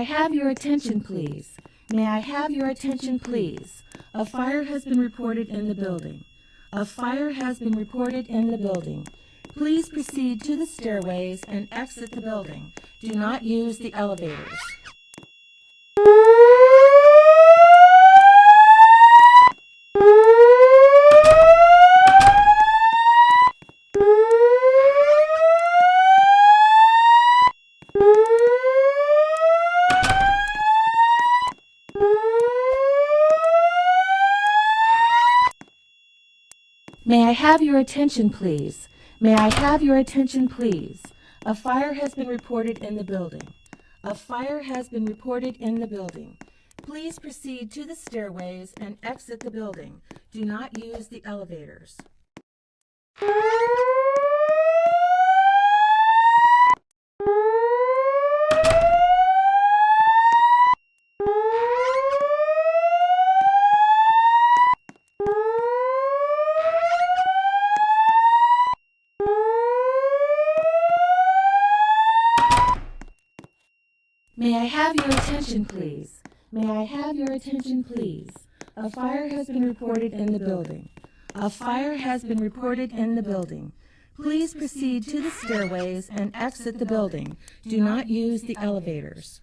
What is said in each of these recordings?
have your attention, please? May I have your attention, please? A fire has been reported in the building. A fire has been reported in the building. Please proceed to the stairways and exit the building. Do not use the elevators. May I have your attention, please? May I have your attention, please? A fire has been reported in the building. A fire has been reported in the building. Please proceed to the stairways and exit the building. Do not use the elevators. May I have your attention, please? May I have your attention, please? A fire has been reported in the building. A fire has been reported in the building. Please proceed to the stairways and exit the building. Do not use the elevators.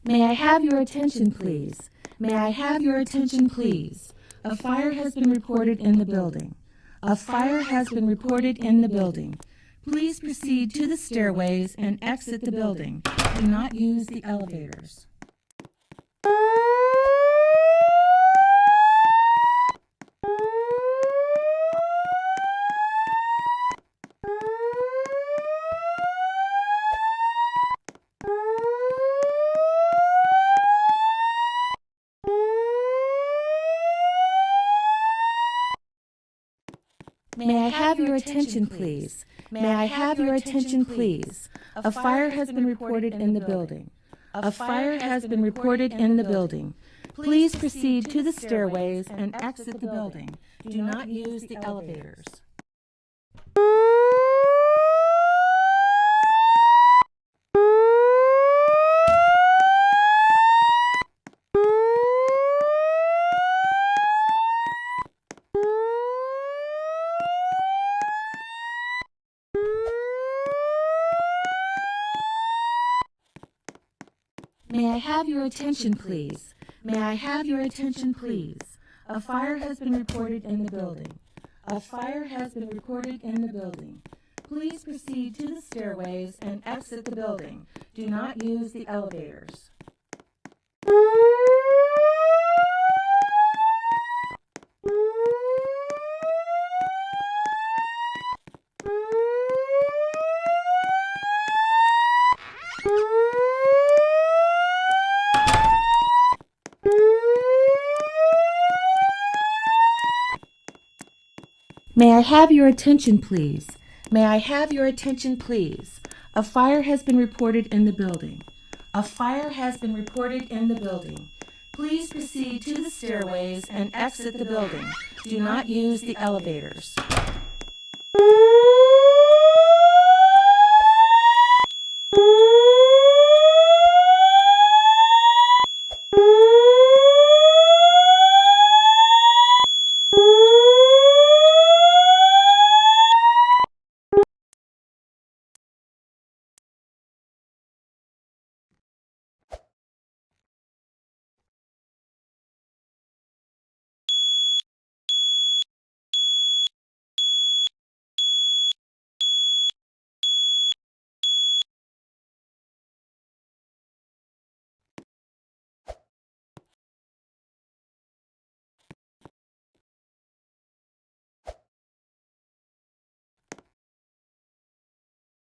May I have your attention, please? May I have your attention, please? A fire has been reported in the building. A fire has been reported in the building. Please proceed to the stairways and exit the building. Do not use the elevators. May I have your attention, please? May I have your attention, please? A fire has been reported in the building. A fire has been reported in the building. Please proceed to the stairways and exit the building. Do not use the elevators. May I have your attention, please? May I have your attention, please? A fire has been reported in the building. A fire has been reported in the building. Please proceed to the stairways and exit the building. Do not use the elevators. May I have your attention, please? May I have your attention, please? A fire has been reported in the building. A fire has been reported in the building. Please proceed to the stairways and exit the building. Do not use the elevators.